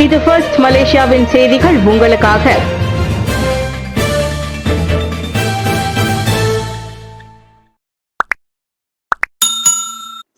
இது ஃபர்ஸ்ட் மலேசியாவின் செய்திகள் உங்களுக்காக.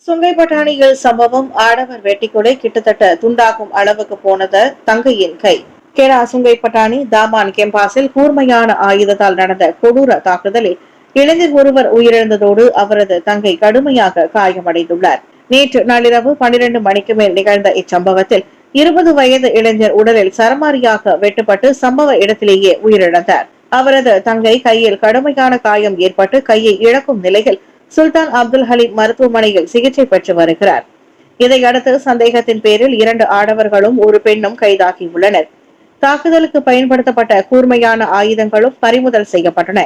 சுங்கை பட்டாணியில் சம்பவம். ஆடவர் வெட்டிக்கொலை கிட்டத்தட்ட துண்டாகும் அளவுக்கு போனது தங்கையின் கை. கெடா சுங்கை பட்டாணி தாமான் கேம்பாஸில் கூர்மையான ஆயுதத்தால் நடந்த கொடூர தாக்குதலில் இளைஞர் ஒருவர் உயிரிழந்ததோடு அவரது தங்கை கடுமையாக காயமடைந்துள்ளார். நேற்று நள்ளிரவு 12 மணிக்கு மேல் நிகழ்ந்த இச்சம்பவத்தில் 20 வயது இளைஞர் உடலில் சரமாரியாக வெட்டுப்பட்டு சம்பவ இடத்திலேயே உயிரிழந்தார். அவரது தங்கை கையில் கடுமையான காயம் ஏற்பட்டு கையை இழக்கும் நிலையில் சுல்தான் அப்துல் ஹலீம் மருத்துவமனையில் சிகிச்சை பெற்று வருகிறார். இதையடுத்து சந்தேகத்தின் பேரில் 2 ஆடவர்களும் ஒரு பெண்ணும் கைதாகியுள்ளனர். தாக்குதலுக்கு பயன்படுத்தப்பட்ட கூர்மையான ஆயுதங்களும் பறிமுதல் செய்யப்பட்டன.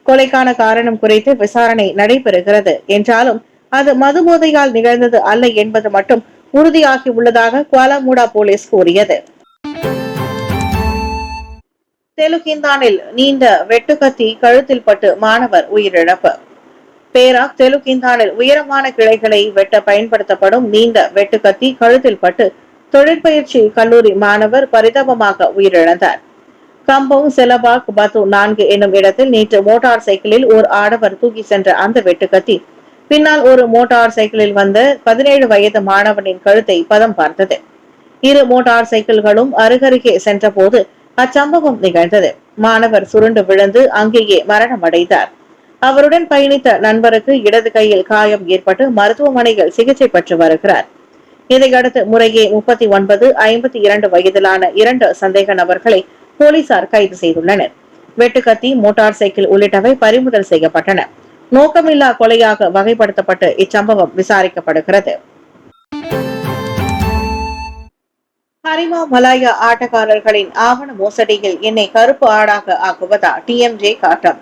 கொலைக்கான காரணம் குறித்து விசாரணை நடைபெறுகிறது என்றாலும் அது மதுபோதையால் நிகழ்ந்தது அல்ல என்பது மட்டும் உறுதியாகி உள்ளதாக குவாலாமுடா போலீஸ் கூறியது. தெலுக்கிந்தானில் நீண்ட வெட்டுக்கத்தி கழுத்தில் பட்டு மாணவர் உயிரிழப்பு. பேராக் தெலுக்கிந்தானில் உயரமான கிளைகளை வெட்ட பயன்படுத்தப்படும் நீண்ட வெட்டுக்கத்தி கழுத்தில் பட்டு தொழிற்பயிற்சி கல்லூரி மாணவர் பரிதாபமாக உயிரிழந்தார். கம்பௌ செலபாக் பத்து 4 என்னும் இடத்தில் நேற்று மோட்டார் சைக்கிளில் ஒரு ஆடவர் தூக்கி சென்ற அந்த வெட்டுக்கத்தி பின்னால் ஒரு மோட்டார் சைக்கிளில் வந்த 17 வயது மாணவனின் கழுத்தை பதம் பார்த்தது. 2 மோட்டார் சைக்கிள்களும் அருகருகே சென்ற போது அச்சம்பவம் நிகழ்ந்தது. மாணவர் சுருண்டு விழுந்து அங்கேயே மரணமடைந்தார். அவருடன் பயணித்த நண்பருக்கு இடது கையில் காயம் ஏற்பட்டு மருத்துவமனையில் சிகிச்சை பெற்று வருகிறார். இதையடுத்து முறையே 39, 52 வயதிலான 2 சந்தேக நபர்களை போலீசார் கைது செய்துள்ளனர். வெட்டுக்கத்தி, மோட்டார் சைக்கிள் உள்ளிட்டவை பறிமுதல் செய்யப்பட்டன. நோக்கமில்லா கொலையாக வகைப்படுத்தப்பட்டு இச்சம்பவம் விசாரிக்கப்படுகிறது. ஹரிமா மலாயா ஆட்டக்காரர்களின் ஆவண மோசடியில் என்னை கருப்பு ஆடாக ஆக்குவதா டிஎம்ஜே காட்டம்.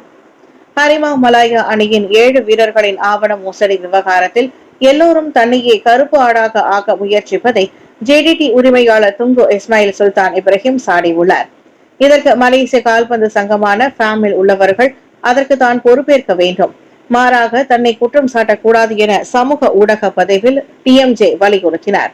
ஹரிமா மலாயா அணியின் 7 வீரர்களின் ஆவண மோசடி விவகாரத்தில் எல்லோரும் தன்னையே கருப்பு ஆடாக ஆக்க முயற்சிப்பதை ஜேடிடி உரிமையாளர் துங்கு இஸ்மாயில் சுல்தான் இப்ராஹிம் சாடியுள்ளார். இதற்கு மலேசிய கால்பந்து சங்கமான ஃபேமில் உள்ளவர்கள் அதற்கு தான் பொறுப்பேற்க வேண்டும், மாறாக தன்னை குற்றம் சாட்டக்கூடாது என சமூக ஊடக பதிவில் டிஎம்ஜே வலியுறுத்தினார்.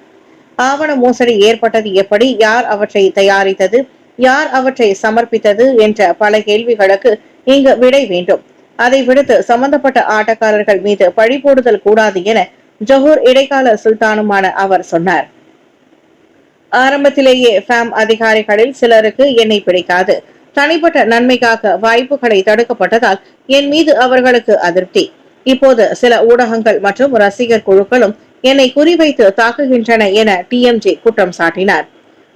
ஆவண மோசடி ஏற்பட்டது எப்படி, யார் அவற்றை தயாரித்தது, யார் அவற்றை சமர்ப்பித்தது என்ற பல கேள்விகளுக்கு இங்கு விடை வேண்டும். அதை விடுத்து சம்பந்தப்பட்ட ஆட்டக்காரர்கள் மீது பழி போடுதல் கூடாது என ஜொஹூர் இடைக்கால சுல்தானுமான அவர் சொன்னார். ஆரம்பத்திலேயே ஃபேம் அதிகாரிகளில் சிலருக்கு என்னை பிடிக்காது. தனிப்பட்ட நன்மைக்காக வாய்ப்புகளை தடுக்கப்பட்டதால் என் மீது அவர்களுக்கு அதிருப்தி. இப்போது சில ஊடகங்கள் மற்றும் ரசிகர் குழுக்களும் என்னை குறிவைத்து தாக்குகின்றன என டிஎம்ஜே குற்றம் சாட்டினார்.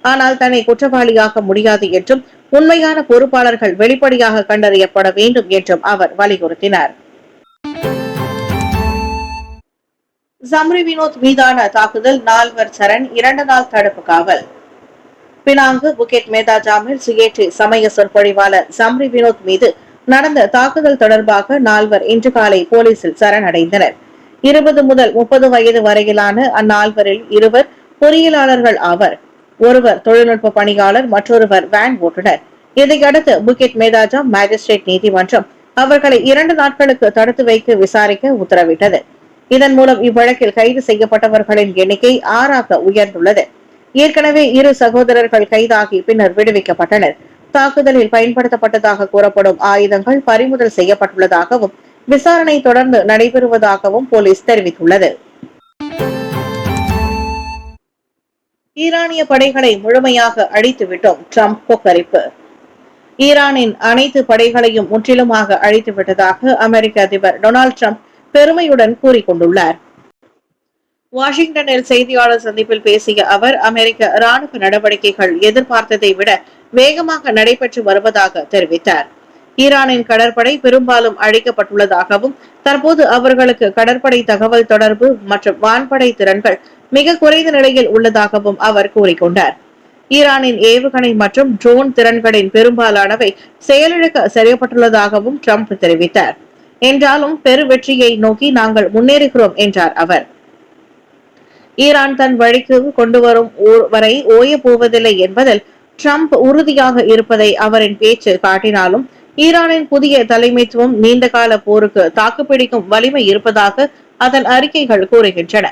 ஆனால் தன்னை குற்றவாளியாக்க முடியாது என்றும் உண்மையான பொறுப்பாளர்கள் வெளிப்படையாக கண்டறியப்பட வேண்டும் என்றும் அவர் வலியுறுத்தினார். ஜம்ரி வினோத் மீதான தாக்குதல், 4 சரண், 2 நாள் தடுப்பு காவல். பினாங்கு புக்கெட் மேதா ஜாமில் சுயேட்சை சமய சொற்பொழிவாளர் ஜம்ரி வினோத் மீது நடந்த தாக்குதல் தொடர்பாக 4 இன்று காலை போலீசில் சரணடைந்தனர். 20 முதல் 30 வயது வரையிலான அந்நால்வரில் 2 பொறியியலாளர்கள் ஆவர். ஒருவர் தொழில்நுட்ப பணியாளர், மற்றொருவர் வேன் ஓட்டுநர். இதையடுத்து புக்கெட் மேதாஜாம் மேஜிஸ்ட்ரேட் நீதிமன்றம் அவர்களை 2 நாட்களுக்கு தடுத்து வைத்து விசாரிக்க உத்தரவிட்டது. இதன் மூலம் இவ்வழக்கில் கைது செய்யப்பட்டவர்களின் எண்ணிக்கை 6ஆக உயர்ந்துள்ளது. ஏற்கனவே 2 சகோதரர்கள் கைதாகி பின்னர் விடுவிக்கப்பட்டனர். தாக்குதலில் பயன்படுத்தப்பட்டதாக கூறப்படும் ஆயுதங்கள் பறிமுதல் செய்யப்பட்டுள்ளதாகவும் விசாரணை தொடர்ந்து நடைபெறுவதாகவும் போலீஸ் தெரிவித்துள்ளது. ஈரானிய படைகளை முழுமையாக அழித்துவிட்டோம், ட்ரம்ப் கொக்கரிப்பு. ஈரானின் அனைத்து படைகளையும் முற்றிலுமாக அழித்துவிட்டதாக அமெரிக்க அதிபர் டொனால்டு ட்ரம்ப் பெருமையுடன் கூறிக்கொண்டுள்ளார். வாஷிங்டனில் செய்தியாளர் சந்திப்பில் பேசிய அவர், அமெரிக்க ராணுவ நடவடிக்கைகள் எதிர்பார்த்ததை விட வேகமாக நடைபெற்று வருவதாக தெரிவித்தார். ஈரானின் கடற்படை பெரும்பாலும் அழிக்கப்பட்டுள்ளதாகவும் தற்போது அவர்களுக்கு கடற்படை தகவல் தொடர்பு மற்றும் வான்படை திறன்கள் மிக குறைந்த நிலையில் உள்ளதாகவும் அவர் கூறிக்கொண்டார். ஈரானின் ஏவுகணை மற்றும் ட்ரோன் திறன்களின் பெரும்பாலானவை செயலிழக்க செய்யப்பட்டுள்ளதாகவும் ட்ரம்ப் தெரிவித்தார். என்றாலும் பெரு வெற்றியை நோக்கி நாங்கள் முன்னேறுகிறோம் என்றார் அவர். ஈரான் தன் வழிக்கு கொண்டு வரும் வரை ஓய போவதில்லை என்பதில் ட்ரம்ப் உறுதியாக இருப்பதை அவரின் பேச்சு காட்டினாலும் ஈரானின் புதிய தலைமைத்துவம் நீண்டகால போருக்கு தாக்குப்பிடிக்கும் வலிமை இருப்பதாக அதன் அறிக்கைகள் கூறுகின்றன.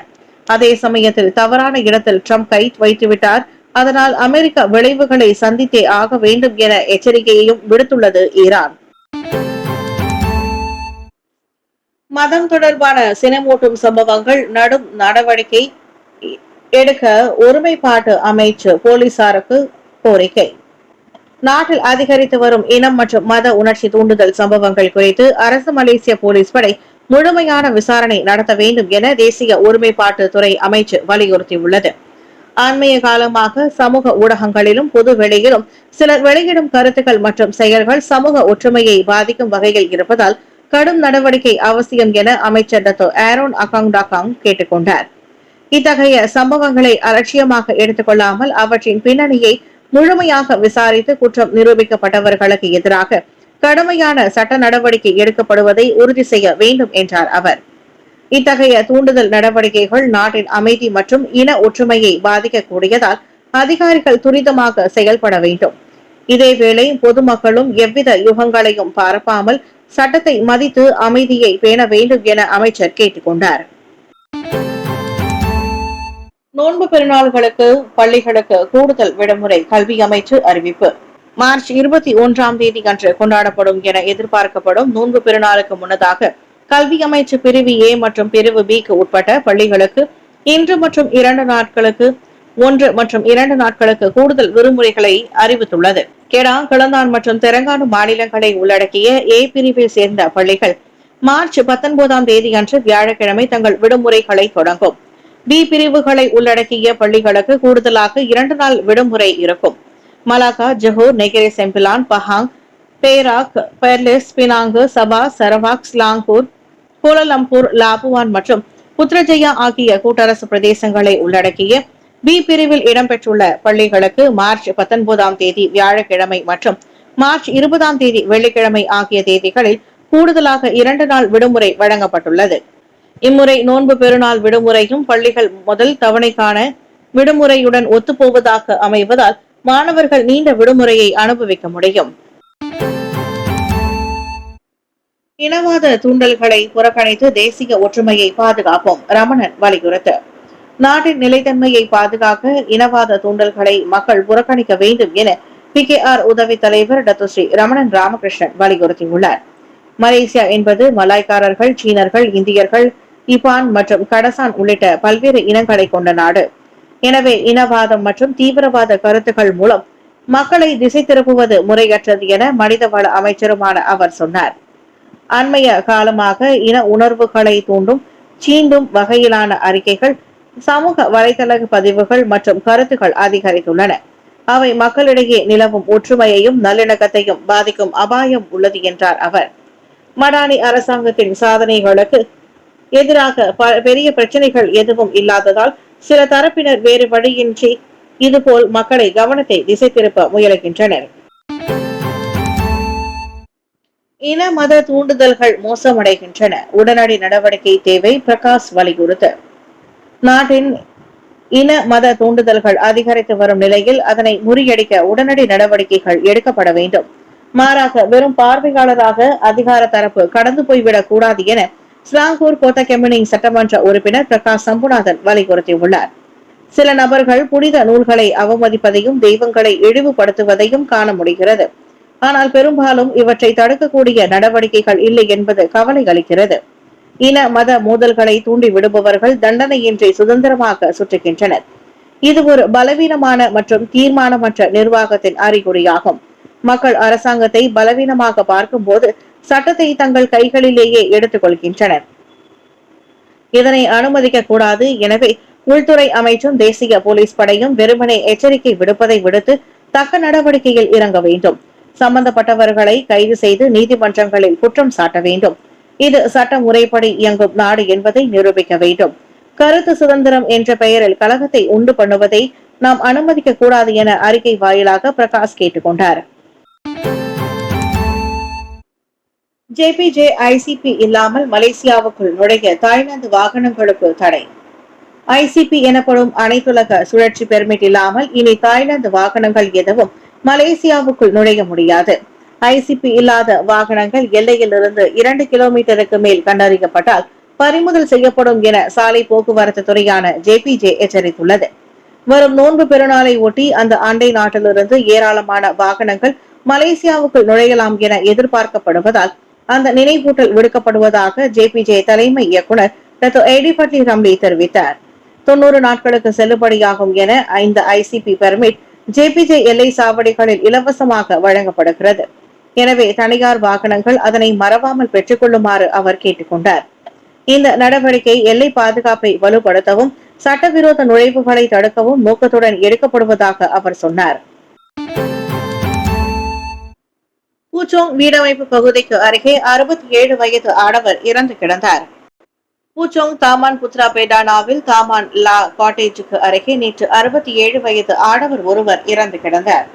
அதே சமயத்தில் தவறான இடத்தில் ட்ரம்ப் கை வைத்துவிட்டார், அதனால் அமெரிக்க விளைவுகளை சந்தித்தே ஆக வேண்டும் என எச்சரிக்கையையும் விடுத்துள்ளது ஈரான். மதம் தொடர்பான சினமூட்டும் சம்பவங்கள் நடும் நடவடிக்கை எடுக்க ஒருமைப்பாட்டு அமைச்சு போலீசாருக்கு கோரிக்கை. நாட்டில் அதிகரித்து வரும் இனம் மற்றும் மத உணர்ச்சி தூண்டுதல் சம்பவங்கள் குறித்து அரசு மலேசிய போலீஸ் படை முழுமையான விசாரணை நடத்த வேண்டும் என தேசிய ஒருமைப்பாட்டு துறை அமைச்சு வலியுறுத்தியுள்ளது. அண்மைய காலமாக சமூக ஊடகங்களிலும் பொது வெளியிலும் சிலர் வெளியிடும் கருத்துக்கள் மற்றும் செயல்கள் சமூக ஒற்றுமையை பாதிக்கும் வகையில் இருப்பதால் கடும் நடவடிக்கை அவசியம் என அமைச்சர் டத்தோ ஆரோன் அகாங்டாகாங் கேட்டுக் கொண்டார். இத்தகைய சம்பவங்களை அலட்சியமாக எடுத்துக் கொள்ளாமல் அவற்றின் பின்னணியை முழுமையாக விசாரித்து குற்றம் நிரூபிக்கப்பட்டவர்களுக்கு எதிராக கடுமையான சட்ட நடவடிக்கை எடுக்கப்படுவதை உறுதி செய்ய வேண்டும் என்றார் அவர். இத்தகைய தூண்டுதல் நடவடிக்கைகள் நாட்டின் அமைதி மற்றும் இன ஒற்றுமையை பாதிக்கக்கூடியதால் அதிகாரிகள் துரிதமாக செயல்பட வேண்டும். இதேவேளை பொதுமக்களும் எவ்வித யுகங்களையும் பரப்பாமல் சட்டத்தை மதித்து அமைதியை பேண வேண்டும் என அமைச்சர் கேட்டுக் கொண்டார். நோன்பு பெருநாள்களுக்கு பள்ளிகளுக்கு கூடுதல் விடுமுறை கல்வி அமைச்சு அறிவிப்பு. மார்ச் 21ஆம் தேதி அன்று கொண்டாடப்படும் என எதிர்பார்க்கப்படும் நோன்பு பெருநாளுக்கு முன்னதாக கல்வி அமைச்சு பிரிவு ஏ மற்றும் பிரிவு பிக்கு உட்பட்ட பள்ளிகளுக்கு இன்று மற்றும் 2 நாட்களுக்கு 1 மற்றும் 2 நாட்களுக்கு கூடுதல் விடுமுறைகளை அறிவித்துள்ளது. கெடா, கிளந்தான் மற்றும் தெலங்கானா மாநிலங்களை உள்ளடக்கிய ஏ பிரிவை சேர்ந்த பள்ளிகள் மார்ச் 19ஆம் தேதி அன்று வியாழக்கிழமை தங்கள் விடுமுறைகளை தொடங்கும். பி பிரிவுகளை உள்ளடக்கிய பள்ளிகளுக்கு கூடுதலாக 2 நாள் விடுமுறை இருக்கும். Malacca, Johor, Negeri Sembilan, Pahang, Perak, Perlis, Penang, Sabah, Sarawak, Selangor, Kuala Lumpur, Labuan மற்றும் புத்ரஜயா ஆகிய கூட்டரசு பிரதேசங்களை உள்ளடக்கிய பி பிரிவில் இடம்பெற்றுள்ள பள்ளிகளுக்கு மார்ச் 19ஆம் தேதி வியாழக்கிழமை மற்றும் மார்ச் 20ஆம் தேதி வெள்ளிக்கிழமை ஆகிய தேதிகளில் கூடுதலாக 2 நாள் விடுமுறை வழங்கப்பட்டுள்ளது. இம்முறை நோன்பு பெருநாள் விடுமுறையும் பள்ளிகள் முதல் தவணைக்கான விடுமுறையுடன் ஒத்துப்போவதாக அமைவதால் மாணவர்கள் நீண்ட விடுமுறையை அனுபவிக்க முடியும். இனவாத தூண்டல்களை புறக்கணித்து தேசிய ஒற்றுமையை பாதுகாப்போம். ரமணன் வலியுறுத்து. நாட்டின் நிலைத்தன்மையை பாதுகாக்க இனவாத தூண்டல்களை மக்கள் புறக்கணிக்க வேண்டும் என PKR உதவி தலைவர் டத்துஸ்ரீ ரமணன் ராமகிருஷ்ணன் வலியுறுத்தியுள்ளார். மலேசியா என்பது மலாய்க்காரர்கள், சீனர்கள், இந்தியர்கள், இபான் மற்றும் கடசான் உள்ளிட்ட பல்வேறு இனங்களை கொண்ட நாடு. எனவே இனவாதம் மற்றும் தீவிரவாத கருத்துக்கள் மூலம் மக்களை திசை திருப்புவது முறையற்றது என மனிதவள அமைச்சருமான அவர் சொன்னார். அண்மைய காலமாக இன உணர்வுகளை தூண்டும் சீண்டும் வகையிலான அறிக்கைகள், சமூக வலைதள பதிவுகள் மற்றும் கருத்துக்கள் அதிகரித்துள்ளன. அவை மக்களிடையே நிலவும் ஒற்றுமையையும் நல்லிணக்கத்தையும் பாதிக்கும் அபாயம் உள்ளது என்றார் அவர். மடானி அரசாங்கத்தின் சாதனைகளுக்கு எதிராக பெரிய பிரச்சனைகள் எதுவும் இல்லாததால் சில தரப்பினர் வேறு வழியின்றி இதுபோல் மக்களை கவனத்தை திசை திருப்ப முயலுகின்றனர். இன மத தூண்டுதல்கள் மோசமடைகின்றன, உடனடி நடவடிக்கை தேவை. பிரகாஷ் வலியுறுத்து. நாட்டின் இன மத தூண்டுதல்கள் அதிகரித்து வரும் நிலையில் அதனை முறியடிக்க உடனடி நடவடிக்கைகள் எடுக்கப்பட வேண்டும். மாறாக வெறும் பார்வையாளராக அதிகார தரப்பு கடந்து போய்விடக் கூடாது என ஸ்லாங்கூர் கோத்தகெமினிங் சட்டமன்ற உறுப்பினர் பிரகாஷ் சம்புநாதன் வலியுறுத்தியுள்ளார். சில நபர்கள் புனித நூல்களை அவமதிப்பதையும் தெய்வங்களை இழிவுபடுத்துவதையும் காண முடிகிறது. ஆனால் பெரும்பாலும் இவற்றை தடுக்கக்கூடிய நடவடிக்கைகள் இல்லை என்பது கவலை அளிக்கிறது. இன மத மோதல்களை தூண்டி விடுபவர்கள் தண்டனையின்றி சுதந்திரமாக சுற்றுகின்றனர். இது ஒரு பலவீனமான மற்றும் தீர்மானமற்ற நிர்வாகத்தின் அறிகுறியாகும். மக்கள் அரசாங்கத்தை பலவீனமாக பார்க்கும் போது சட்டத்தை தங்கள் கைகளிலேயே எடுத்துக் கொள்கின்றனர். இதனை அனுமதிக்க கூடாது. எனவே உள்துறை அமைச்சும் தேசிய போலீஸ் படையும் வெறுமனே எச்சரிக்கை விடுப்பதை விடுத்து தக்க நடவடிக்கையில் இறங்க வேண்டும். சம்பந்தப்பட்டவர்களை கைது செய்து நீதிமன்றங்களில் குற்றம் சாட்ட வேண்டும். இது சட்ட முறைப்படி இயங்கும் நாடு என்பதை நிரூபிக்க வேண்டும். கருத்து சுதந்திரம் என்ற பெயரில் கலகத்தை உண்டு பண்ணுவதை நாம் அனுமதிக்க கூடாது என அறிக்கை வாயிலாக பிரகாஷ் கேட்டுக் கொண்டார். JPJ ICP இல்லாமல் மலேசியாவுக்குள் நுழைய தாய்லாந்து வாகனங்களுக்கு தடை. ICP எனப்படும் அனைத்துலக சுழற்சி பெர்மிட் இல்லாமல் இனி தாய்லாந்து வாகனங்கள் எதுவும் மலேசியாவுக்குள் நுழைய முடியாது. ICP இல்லாத வாகனங்கள் எல்லையில் இருந்து 2 கிலோமீட்டருக்கு மேல் கண்டறியப்பட்டால் பறிமுதல் செய்யப்படும் என சாலை போக்குவரத்து துறையான JPJ எச்சரித்துள்ளது. வரும் நோன்பு பெருநாளை ஒட்டி அந்த அண்டை நாட்டிலிருந்து ஏராளமான வாகனங்கள் மலேசியாவுக்குள் நுழையலாம் என எதிர்பார்க்கப்படுவதால் அந்த நினைவூட்டல் விடுக்கப்படுவதாக ஜேபிஜே தலைமை இயக்குனர் டாக்டர் எடிபட்லி ரம்லி தெரிவித்தார். 90 நாட்களுக்கு செல்லுபடியாகும் என இந்த ஐசிபி பெர்மிட் ஜேபிஜே எல்லை சாவடிகளில் இலவசமாக வழங்கப்படுகிறது. எனவே தனியார் வாகனங்கள் அதனை மறவாமல் பெற்றுக் கொள்ளுமாறு அவர் கேட்டுக் கொண்டார். இந்த நடவடிக்கை எல்லை பாதுகாப்பை வலுப்படுத்தவும் சட்டவிரோத நுழைவுகளை தடுக்கவும் நோக்கத்துடன் எடுக்கப்படுவதாக அவர் சொன்னார். பூச்சோங் வீடமைப்பு பகுதிக்கு அருகே 67 வயது ஆடவர் இறந்து கிடந்தார். பூச்சோங் தாமான் புத்ரா பேடானாவில் தாமான் லா காட்டேஜுக்கு அருகே நேற்று 67 வயது ஆடவர் ஒருவர் இறந்து கிடந்தார்.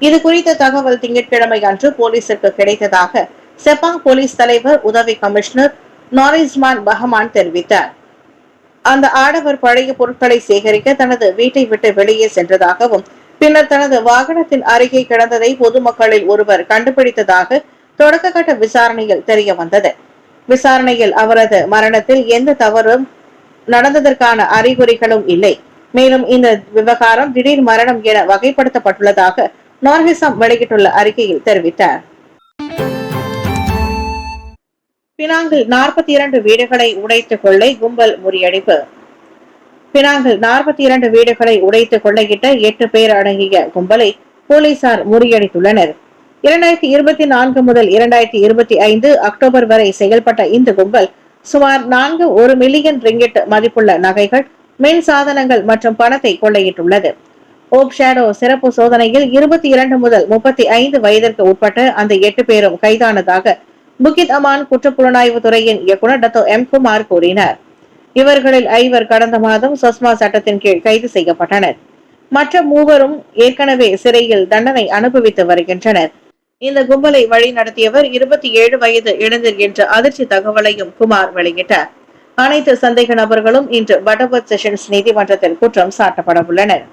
இது குறித்த தகவல் திங்கட்கிழமை அன்று போலீசிற்கு கிடைத்ததாக செப்பாங் போலீஸ் தலைவர் உதவி கமிஷனர் நாரிஸ்மான் பஹமான் தெரிவித்தார். அந்த ஆடவர் பழைய பொருட்களை சேகரிக்க தனது வீட்டை விட்டு வெளியே சென்றதாகவும் பின்னர் தனது வாகனத்தின் அருகே கிடந்ததை பொதுமக்களில் ஒருவர் கண்டுபிடித்ததாக தொடக்க கட்ட விசாரணையில் தெரிய வந்தது. விசாரணையில் அவரது மரணத்தில் எந்த தவறும் நடந்ததற்கான அறிகுறிகளும் இல்லை. மேலும் இந்த விவகாரம் திடீர் மரணம் என வகைப்படுத்தப்பட்டுள்ளதாக நார்ஹிசம் வெளியிட்டுள்ள அறிக்கையில் தெரிவித்தார். பினாங்கில் 42 வீடுகளை உடைத்து கொள்ளை கும்பல் முறியடிப்பு. பினாங்கில் 42 வீடுகளை உடைத்து கொள்ளையிட்ட 8 பேர் அடங்கிய கும்பலை போலீசார் முறியடித்துள்ளனர். 2024 முதல் 2025 அக்டோபர் வரை செயல்பட்ட இந்த கும்பல் சுமார் 1 மில்லியன் ரிங்கிட் மதிப்புள்ள நகைகள், மின் சாதனங்கள் மற்றும் பணத்தை கொள்ளையிட்டுள்ளது. ஓப் ஷேடோ சிறப்பு சோதனையில் 22 முதல் 35 வயதிற்கு உட்பட்ட அந்த 8 பேரும் கைதானதாக புகித் அமான் குற்றப்புலனாய்வு துறையின் இயக்குநர் டாக்டர் எம் குமார் கூறினார். இவர்களில் 5 கடந்த மாதம் சொஸ்மா சட்டத்தின் கீழ் கைது செய்யப்பட்டனர். மற்ற 3 ஏற்கனவே சிறையில் தண்டனை அனுபவித்து வருகின்றனர். இந்த கும்பலை வழி நடத்தியவர் 27 வயது இளைஞர் என்ற அதிர்ச்சி தகவலையும் குமார் வெளியிட்டார். அனைத்து சந்தேக நபர்களும் இன்று பட்டர்வர்த் செஷன்ஸ் நீதிமன்றத்தில் குற்றம் சாட்டப்பட உள்ளனர்.